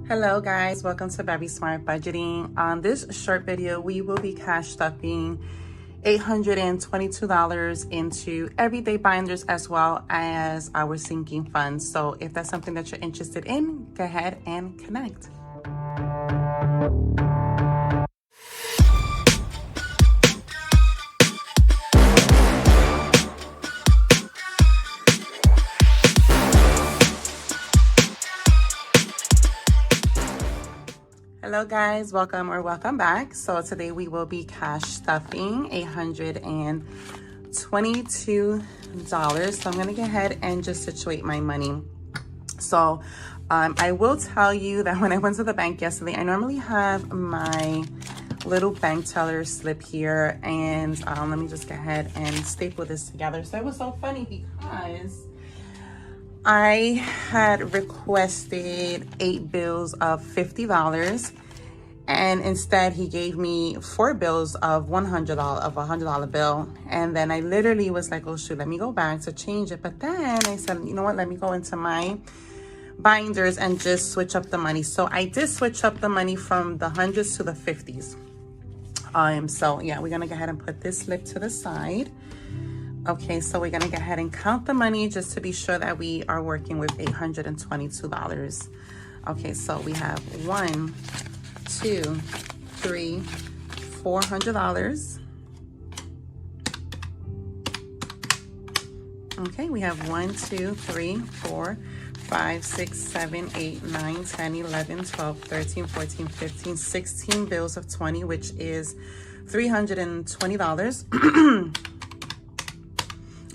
Hello guys, welcome to Very Smart Budgeting. On this short video, we will be cash stuffing $822 into everyday binders as well as our sinking funds. So if that's something that you're interested in, go ahead and connect. Hello guys, welcome back. So today we will be cash stuffing $822. So I'm gonna go ahead and just situate my money. So I will tell you that when I went to the bank yesterday, I normally have my little bank teller slip here, and let me just go ahead and staple this together. So it was so funny because I had requested 8 bills of $50, and instead he gave me 4 bills of $100 bill. And then I literally was like, oh shoot, let me go back to change it. But then I said, you know what, let me go into my binders and just switch up the money. So I did switch up the money from the hundreds to the 50s. So yeah, we're gonna go ahead and put this slip to the side. Okay, so we're gonna go ahead and count the money just to be sure that we are working with $822. Okay, so we have $1, 2, 3, $400. Okay, we have 1, 2, 3, 4, 5, 6, 7, 8, 9, 10, 11, 12, 13, 14, 15, 16 bills of 20, which is $320.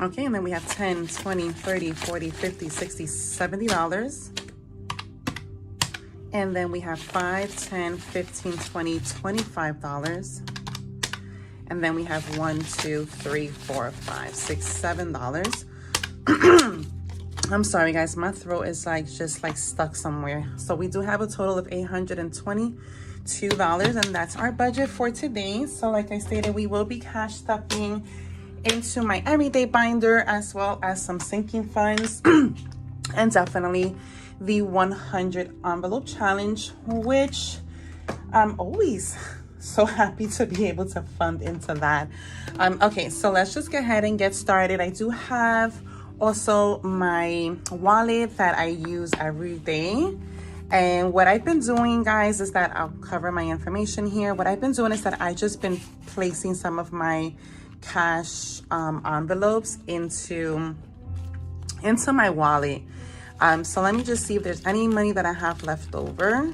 Okay, and then we have 10, 20, 30, 40, 50, 60, $70. And then we have 5, 10, 15, 20, $25. And then we have 1, 2, 3, 4, 5, 6, $7. I'm sorry guys, my throat is just stuck somewhere. So we do have a total of $822, and that's our budget for today. So like I stated, we will be cash stuffing into my everyday binder as well as some sinking funds and definitely the 100 envelope challenge, which I'm always so happy to be able to fund into that. Okay, so let's just go ahead and get started. I do have also my wallet that I use every day. And what I've been doing, guys, is that I'll cover my information here. What I've been doing is that I've just been placing some of my cash envelopes into my wallet. So let me just see if there's any money that I have left over.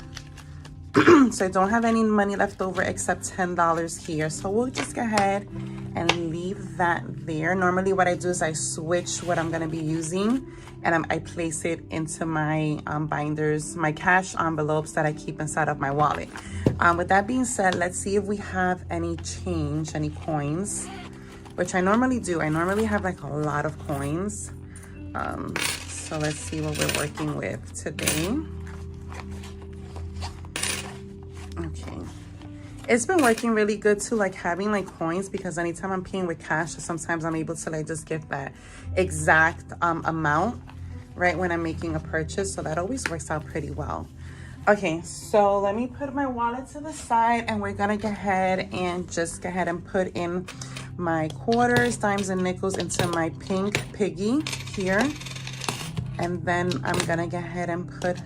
So I don't have any money left over except $10 here. So we'll just go ahead and leave that there. Normally what I do is I switch what I'm gonna be using, and I place it into my binders, my cash envelopes that I keep inside of my wallet. With that being said, let's see if we have any change, any coins, which I normally do. I normally have like a lot of coins. So let's see what we're working with today. Okay. It's been working really good too, like having like coins, because anytime I'm paying with cash, sometimes I'm able to like just give that exact amount right when I'm making a purchase. So that always works out pretty well. Okay, so let me put my wallet to the side, and we're gonna go ahead and just go ahead and put in my quarters, dimes, and nickels into my pink piggy here. And then I'm gonna go ahead and put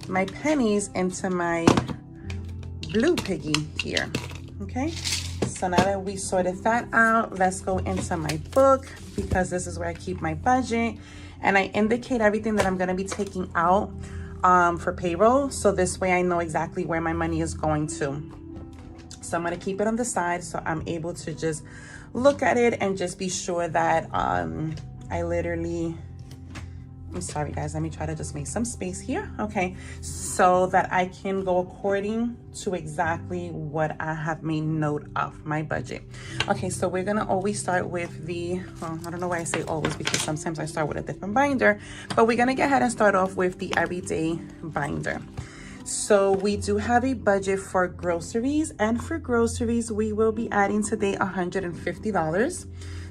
my pennies into my blue piggy here. Okay, so now that we sorted that out, let's go into my book, because this is where I keep my budget, and I indicate everything that I'm gonna be taking out for payroll, so this way I know exactly where my money is going to. So I'm gonna keep it on the side so I'm able to just look at it and just be sure that I'm sorry guys, let me try to just make some space here. Okay, so that I can go according to exactly what I have made note of my budget. Okay, so we're gonna always start with the, well, I don't know why I say always, because sometimes I start with a different binder, but we're gonna go ahead and start off with the everyday binder. So we do have a budget for groceries, and for groceries we will be adding today $150.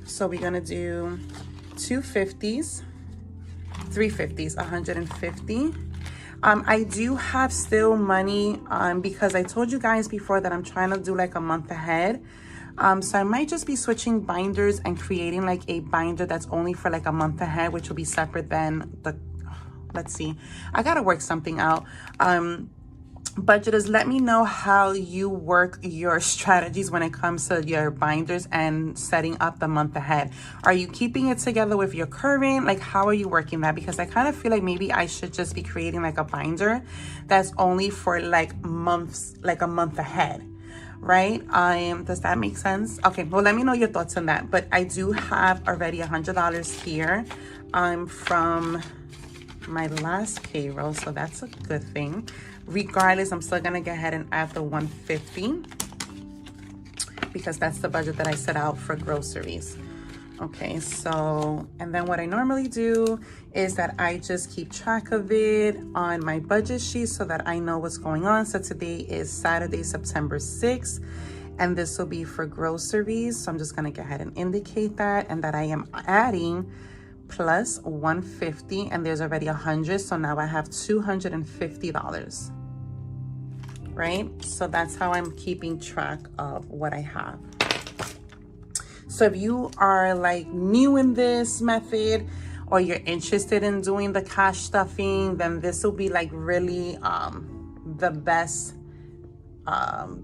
So we're gonna do 2 50s, 3 50s, 150. I do have still money because I told you guys before that I'm trying to do like a month ahead. So I might just be switching binders and creating like a binder that's only for like a month ahead, which will be separate than the, let's see, I gotta work something out. Budgeters, let me know how you work your strategies when it comes to your binders and setting up the month ahead. Are you keeping it together with your current? Like, how are you working that? Because I kind of feel like maybe I should just be creating like a binder that's only for like months, like a month ahead, right? Does that make sense? Okay, well, let me know your thoughts on that. But I do have already $100 here from my last payroll, so that's a good thing. Regardless, I'm still gonna go ahead and add the $150 because that's the budget that I set out for groceries. Okay, so, and then what I normally do is that I just keep track of it on my budget sheet so that I know what's going on. So today is Saturday, September 6th, and this will be for groceries. So I'm just gonna go ahead and indicate that, and that I am adding plus $150, and there's already $100, so now I have $250, right? So that's how I'm keeping track of what I have. So if you are like new in this method, or you're interested in doing the cash stuffing, then this will be like really the best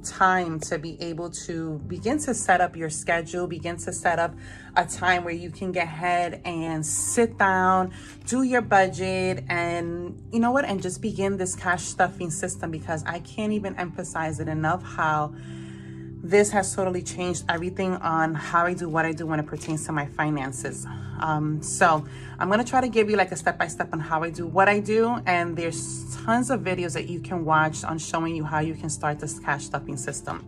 time to be able to begin to set up your schedule, begin to set up a time where you can get ahead and sit down, do your budget, and you know what, and just begin this cash stuffing system, because I can't even emphasize it enough how this has totally changed everything on how I do what I do when it pertains to my finances. So I'm gonna try to give you like a step-by-step on how I do what I do, and there's tons of videos that you can watch on showing you how you can start this cash stuffing system.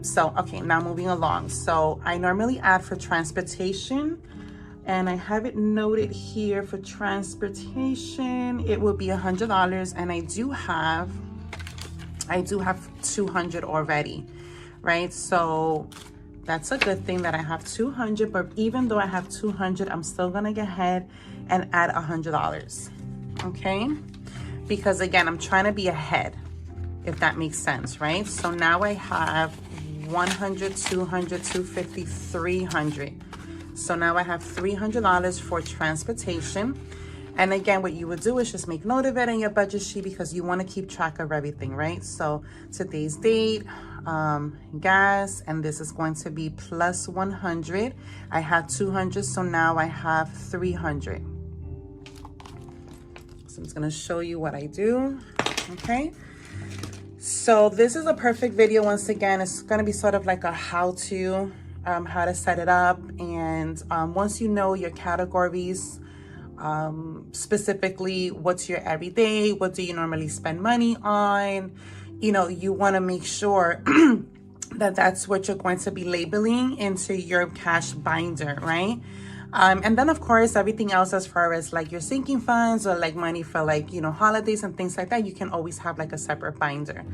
So, okay, now moving along. So I normally add for transportation, and I have it noted here for transportation, it will be $100, and I do have 200 already, right? So that's a good thing that I have 200, but even though I have 200, I'm still gonna go ahead and add $100, okay? Because again, I'm trying to be ahead, if that makes sense, right? So now I have 100, 200, 250, 300. So now I have $300 for transportation. And again, what you would do is just make note of it in your budget sheet, because you want to keep track of everything, right? So today's date, gas, and this is going to be plus 100. I had 200, so now I have 300. So I'm just going to show you what I do, okay? So this is a perfect video. Once again, it's going to be sort of like a how-to, how to set it up. And once you know your categories, specifically what's your everyday, what do you normally spend money on, you know, you want to make sure that that's what you're going to be labeling into your cash binder, right? And then of course, everything else as far as like your sinking funds or like money for like, you know, holidays and things like that, you can always have like a separate binder.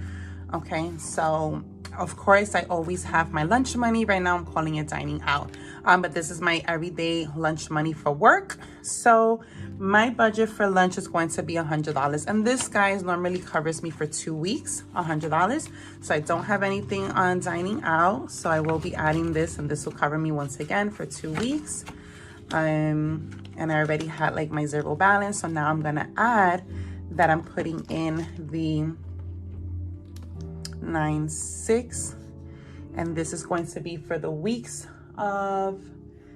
Okay, so of course, I always have my lunch money. Right now, I'm calling it dining out. But this is my everyday lunch money for work. So my budget for lunch is going to be $100. And this, guys, normally covers me for 2 weeks, $100. So I don't have anything on dining out. So I will be adding this, and this will cover me once again for 2 weeks. And I already had like my zero balance. So now I'm going to add that I'm putting in the 9/6, and this is going to be for the weeks of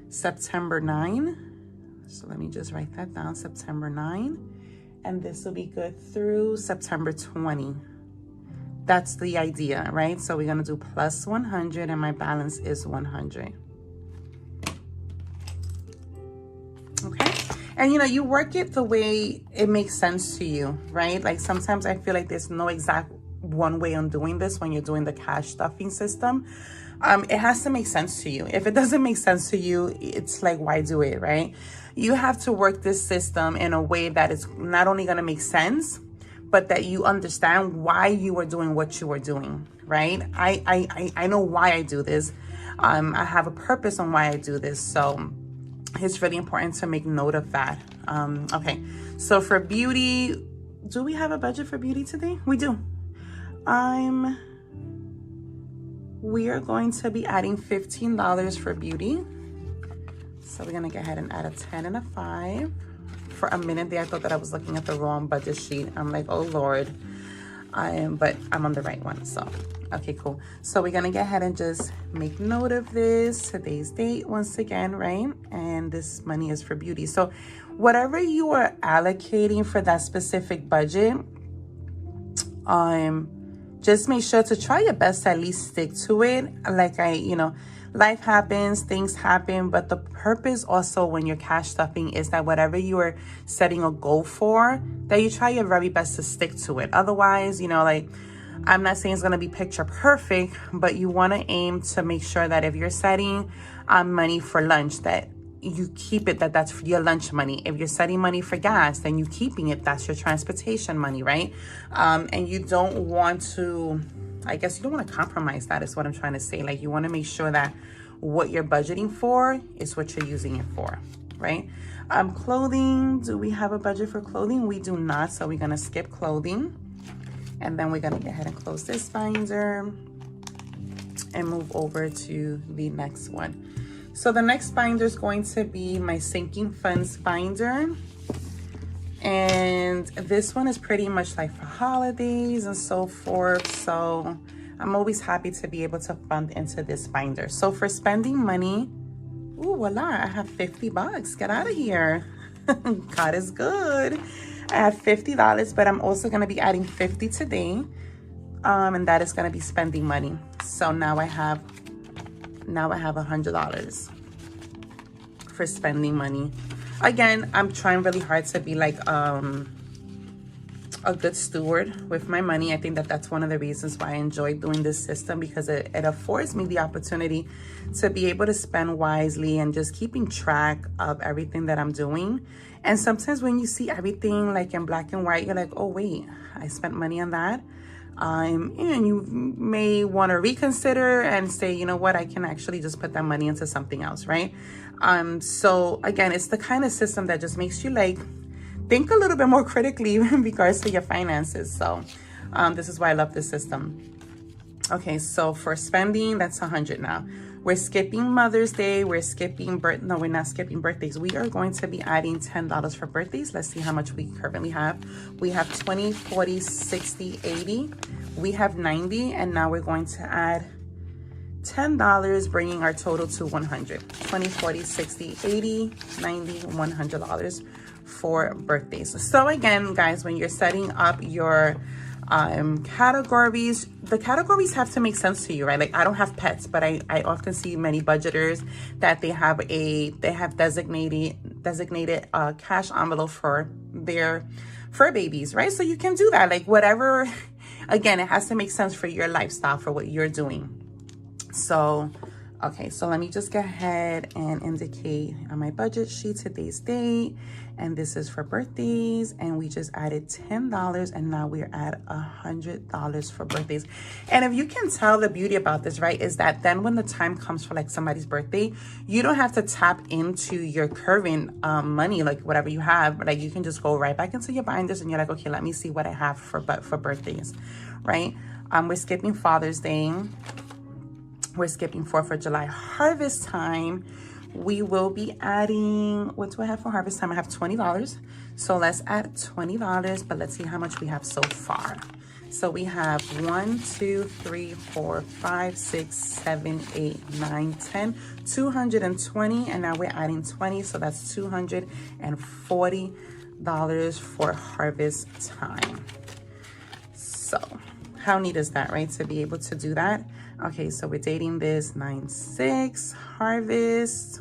September 9. So let me just write that down, September 9, and this will be good through September 20. That's the idea, right? So we're gonna do plus 100, and my balance is 100. Okay, and you know, you work it the way it makes sense to you, right? Like sometimes I feel like there's no exact one way on doing this when you're doing the cash stuffing system. It has to make sense to you. If it doesn't make sense to you, it's like, why do it, right? You have to work this system in a way that it's not only going to make sense, but that you understand why you are doing what you are doing, right? I know why I do this. I have a purpose on why I do this. So it's really important to make note of that. Okay, so for beauty, do we have a budget for beauty today? We do. We are going to be adding $15 for beauty. So we're gonna go ahead and add a 10 and a 5. For a minute there, I thought that I was looking at the wrong budget sheet. I'm like, oh Lord. But I'm on the right one, so okay, cool. So we're gonna go ahead and just make note of this, today's date once again, right? And this money is for beauty. So whatever you are allocating for that specific budget, just make sure to try your best to at least stick to it. Like life happens, things happen, but the purpose also when you're cash stuffing is that whatever you are setting a goal for, that you try your very best to stick to it. Otherwise, like, I'm not saying it's going to be picture perfect, but you want to aim to make sure that if you're setting money for lunch, that you keep it, that's your lunch money. If you're setting money for gas, then you keeping it, that's your transportation money, right? And you don't want to, I guess you don't want to compromise that, is what I'm trying to say. Like, you want to make sure that what you're budgeting for is what you're using it for, right? Clothing, do we have a budget for clothing? We do not, so we're going to skip clothing. And then we're going to go ahead and close this binder and move over to the next one. So the next binder is going to be my sinking funds binder. And this one is pretty much like for holidays and so forth. So I'm always happy to be able to fund into this binder. So for spending money, ooh, voila, I have $50. Get out of here. God is good. I have $50, but I'm also going to be adding 50 today. And that is going to be spending money. So now I have $100 for spending money. Again, I'm trying really hard to be like a good steward with my money. I think that that's one of the reasons why I enjoy doing this system, because it affords me the opportunity to be able to spend wisely and just keeping track of everything that I'm doing. And sometimes when you see everything like in black and white, you're like, oh wait, I spent money on that. And you may want to reconsider and say, you know what, I can actually just put that money into something else, right? So again, it's the kind of system that just makes you like think a little bit more critically in regards to your finances. So this is why I love this system. Okay, so for spending, that's 100 now. We're skipping Mother's Day. We're skipping no, we're not skipping birthdays. We are going to be adding $10 for birthdays. Let's see how much we currently have. We have 20, 40, 60, 80. We have 90, and now we're going to add $10, bringing our total to 100. 20, 40, 60, 80, 90, $100 for birthdays. So again, guys, when you're setting up your categories, the categories have to make sense to you, right? Like, I don't have pets, but I often see many budgeters that they have designated cash envelope for their fur babies, right? So you can do that, like whatever. Again, it has to make sense for your lifestyle, for what you're doing. So okay, so let me just go ahead and indicate on my budget sheet today's date. And this is for birthdays. And we just added $10, and now we're at $100 for birthdays. And if you can tell, the beauty about this, right, is that then when the time comes for like somebody's birthday, you don't have to tap into your current money, like whatever you have. Like, you can just go right back into your binders and you're like, okay, let me see what I have for birthdays, right? We're skipping Father's Day. We're skipping 4th of July. Harvest time, we will be adding, what do I have for harvest time? I have $20. So let's add $20, but let's see how much we have so far. So we have 1, 2, 3, 4, 5, 6, 7, 8, 9, 10, 220. And now we're adding 20. So that's $240 for harvest time. So how neat is that, right? To be able to do that. Okay, so we're dating this 9/6 harvest,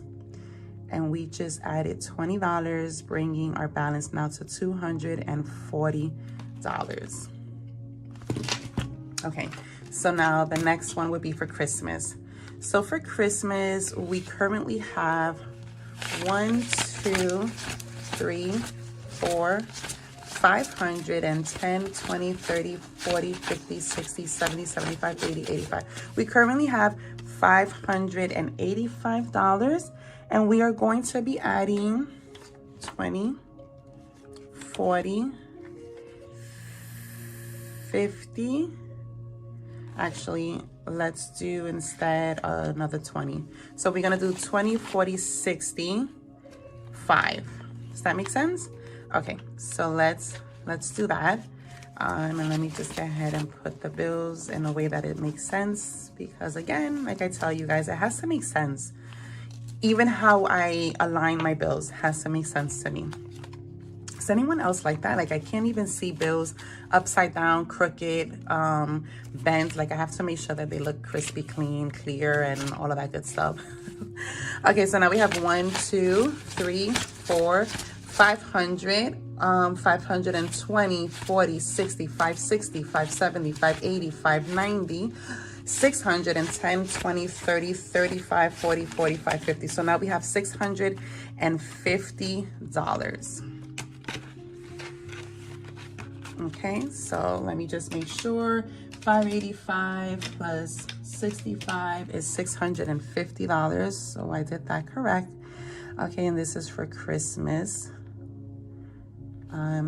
and we just added $20, bringing our balance now to $240. Okay, so now the next one would be for Christmas. So for Christmas, we currently have 1, 2, 3, 4, 500 and 10, 20, 30, 40, 50, 60, 70, 75, 80, 85. We currently have $585, and we are going to be adding 20, 40, 50. Actually, let's do instead another 20. So we're gonna do 20, 40, 60, 5. Does that make sense? Okay, so let's do that. And let me just go ahead and put the bills in a way that it makes sense, because again, like I tell you guys, it has to make sense. Even how I align my bills has to make sense to me. Is anyone else like that? Like I can't even see bills upside down, crooked, bent. Like I have to make sure that they look crispy, clean, clear, and all of that good stuff. Okay, so now we have 1, 2, 3, 4, 500, 520, 40, 60, 560, 570, 580, 590, 610, 20, 30, 35, 40, 45, 50. So now we have $650. Okay, so let me just make sure 585 plus 65 is $650. So I did that correct. Okay, and this is for Christmas.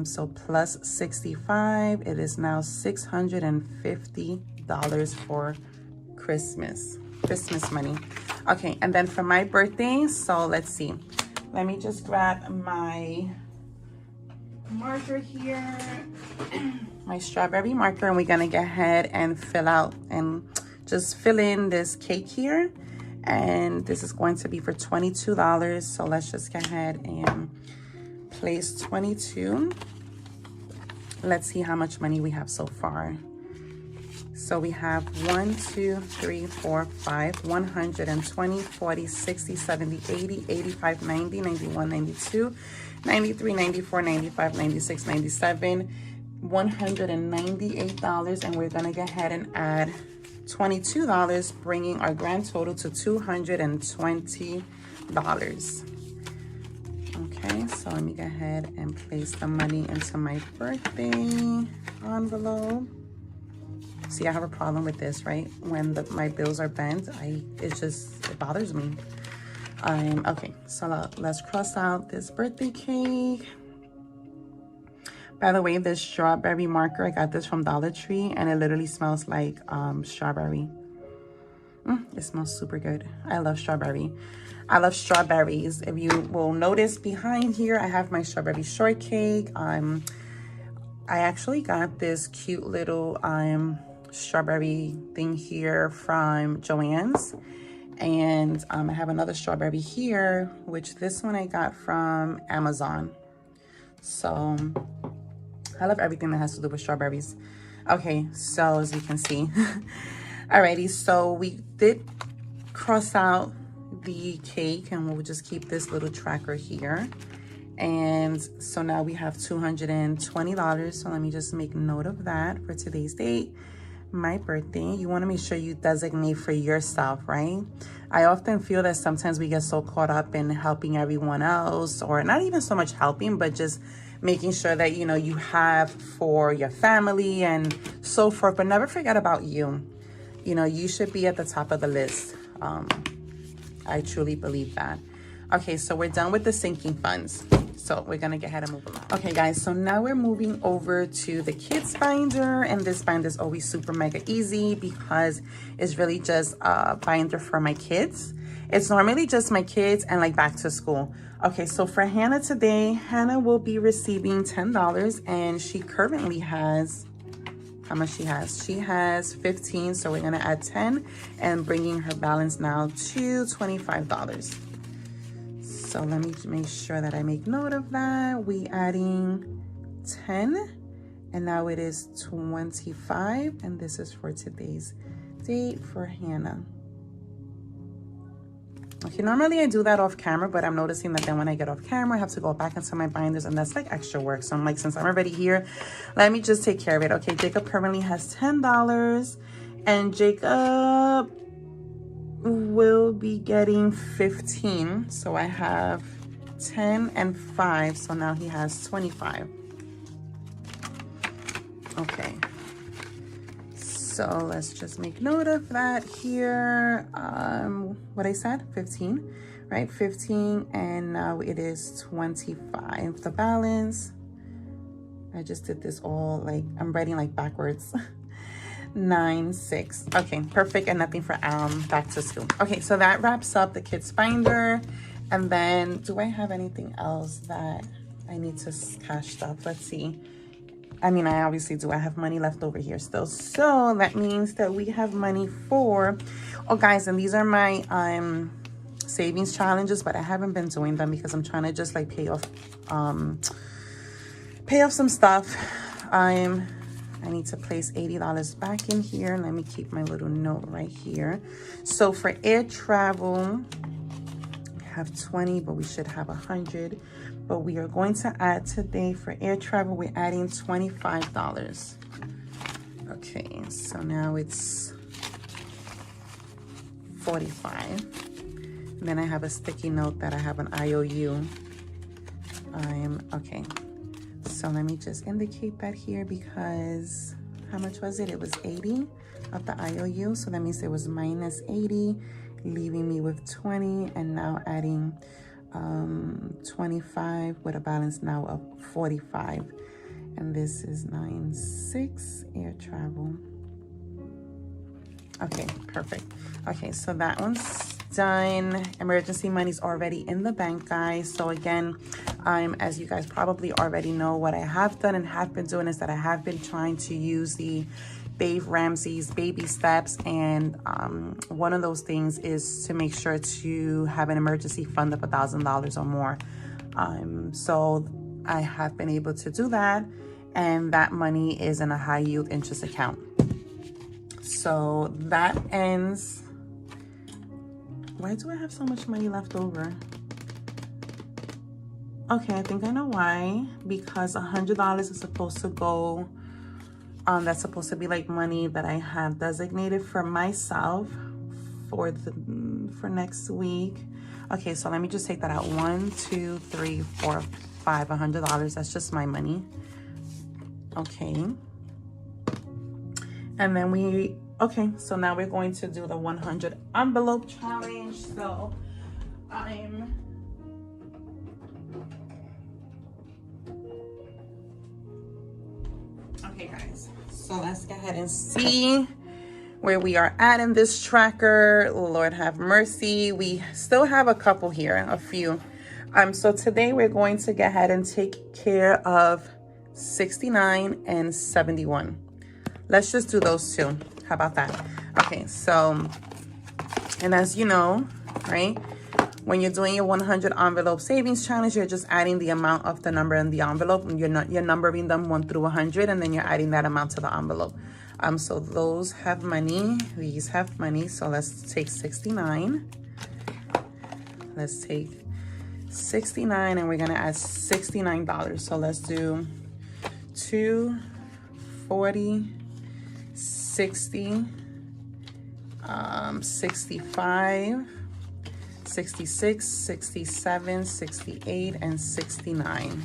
So plus 65, it is now $650 for Christmas money. Okay, and then for my birthday, so let's see. Let me just grab my marker here, my strawberry marker, and we're gonna go ahead and fill out and just fill in this cake here. And this is going to be for $22. So let's just go ahead and place 22. Let's see how much money we have so far. So we have 1, 2, 3, 4, 5, 120, 40, 60, 70, 80, 85, 90, 91, 92, 93, 94, 95, 96, 97, $198. And we're gonna go ahead and add $22, bringing our grand total to $220. Okay, so let me go ahead and place the money into my birthday envelope. See, I have a problem with this, right? When my bills are bent, it bothers me. Okay, so let's cross out this birthday cake. By the way, this strawberry marker, I got this from Dollar Tree, and it literally smells like strawberry. It smells super good. I love strawberry. I love strawberries. If you will notice behind here, I have my strawberry shortcake. I actually got this cute little strawberry thing here from Joann's. And I have another strawberry here, which this one I got from Amazon. So I love everything that has to do with strawberries. Okay, so as you can see, alrighty, so we did cross out the cake, and we'll just keep this little tracker here. And so now we have $220. So let me just make note of that for today's date, my birthday. You want to make sure you designate for yourself, right? I often feel that sometimes we get so caught up in helping everyone else, or not even so much helping, but just making sure that, you know, you have for your family and so forth, but never forget about you. You know, you should be at the top of the list. I truly believe that. Okay, so we're done with the sinking funds. So we're gonna go ahead and move along. Okay guys, so now we're moving over to the kids binder, and this binder is always super mega easy because it's really just a binder for my kids. It's normally just my kids and like back to school. Okay, so for Hannah today, Hannah will be receiving $10, and she currently has, how much she has? She has 15, so we're gonna add 10 and bringing her balance now to $25. So let me make sure that I make note of that. We adding 10, and now it is 25, and this is for today's date for Hannah. Okay, normally I do that off camera, but I'm noticing that then when I get off camera, I have to go back into my binders, and that's like extra work. So I'm like, since I'm already here, let me just take care of it. Okay, Jacob currently has $10, and Jacob will be getting 15. So I have 10 and 5, so now he has 25. Okay, so let's just make note of that here. What I said, 15, right? 15, and now it is 25. The balance, I just did this all like, I'm writing like backwards. 9, 6. Okay, perfect. And nothing for back to school. Okay, so that wraps up the kids binder. And then do I have anything else that I need to cash stuff? Let's see. I mean, I obviously do. I have money left over here still. So that means that we have money for, oh guys, and these are my savings challenges, but I haven't been doing them because I'm trying to just like pay off some stuff. I need to place $80 back in here. Let me keep my little note right here. So for air travel, we have 20, but we should have 100. But we are going to add today for air travel, we're adding $25. Okay, so now it's 45. And then I have a sticky note that I have an IOU. Okay. So let me just indicate that here because how much was it? It was 80 of the IOU. So that means it was minus 80, leaving me with 20, and now adding 25 with a balance now of 45. And this is 96 air travel. Okay, perfect. Okay, so that one's done. Emergency money's already in the bank, guys. So again, as you guys probably already know, what I have done and have been doing is that I have been trying to use the Dave Ramsey's baby steps, and one of those things is to make sure to have an emergency fund of $1,000 or more. So I have been able to do that, and that money is in a high yield interest account. So that ends. Why do I have so much money left over? Okay, I think I know why. Because $100 is supposed to go, that's supposed to be like money that I have designated for myself for next week. Okay, so let me just take that out. 1, 2, 3, 4, 5, $100. That's just my money. Okay. And then okay, so now we're going to do the 100 envelope challenge. So okay, guys, so let's go ahead and see where we are at in this tracker. Lord have mercy. We still have a couple here, a few. So today we're going to go ahead and take care of 69 and 71. Let's just do those two. How about that? Okay, so, and as you know, right, when you're doing your 100 envelope savings challenge, you're just adding the amount of the number in the envelope. You're numbering them 1 through 100, and then you're adding that amount to the envelope. So those have money. These have money. So let's take 69. Let's take 69, and we're gonna add $69. So let's do 2, 40, 60, 65, 66, 67, 68, and 69,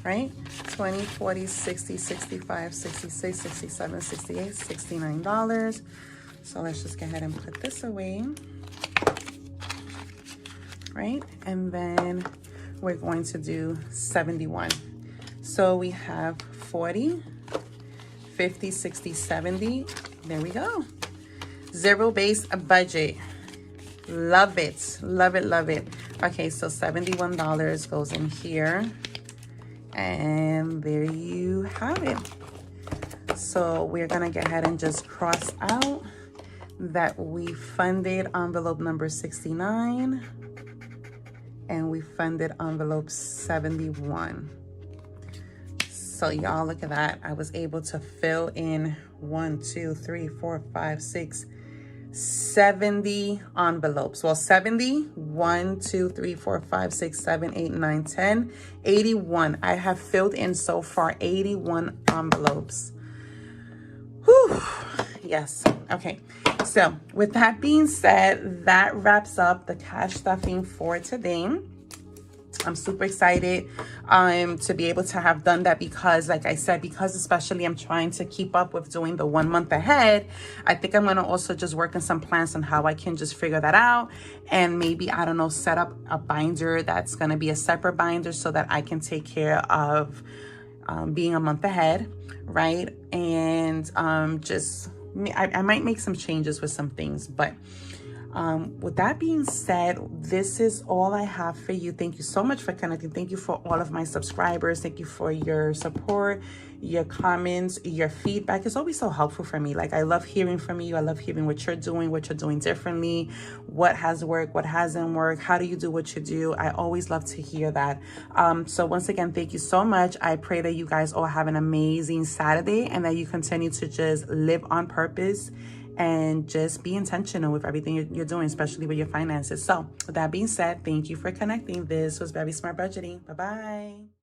right? 20, 40, 60, 65, 66, 67, 68, $69. So let's just go ahead and put this away, right? And then we're going to do 71. So we have 40, 50, 60, 70. There we go. Zero-based budget. Love it. Love it, love it. Okay, so $71 goes in here. And there you have it. So we're going to go ahead and just cross out that we funded envelope number 69. And we funded envelope 71. So y'all, look at that. I was able to fill in 70 envelopes. Well, 70, 1, 2, 3, 4, 5, 6, 7, 8, 9, 10, 81. I have filled in so far 81 envelopes. Whew. Yes. Okay. So with that being said, that wraps up the cash stuffing for today. I'm super excited to be able to have done that because, like I said, because especially I'm trying to keep up with doing the 1 month ahead. I think I'm going to also just work on some plans on how I can just figure that out, and maybe, I don't know, set up a binder that's going to be a separate binder so that I can take care of being a month ahead, right? And I might make some changes with some things, but with that being said, this is all I have for you. Thank you so much for connecting. Thank you for all of my subscribers. Thank you for your support, your comments, your feedback. It's always so helpful for me. Like, I love hearing from you. I love hearing what you're doing differently, what has worked, what hasn't worked, how do you do what you do. I always love to hear that. So once again, thank you so much. I pray that you guys all have an amazing Saturday and that you continue to just live on purpose and just be intentional with everything you're doing, especially with your finances. So with that being said, thank you for connecting. This was Very Smart Budgeting. Bye-bye.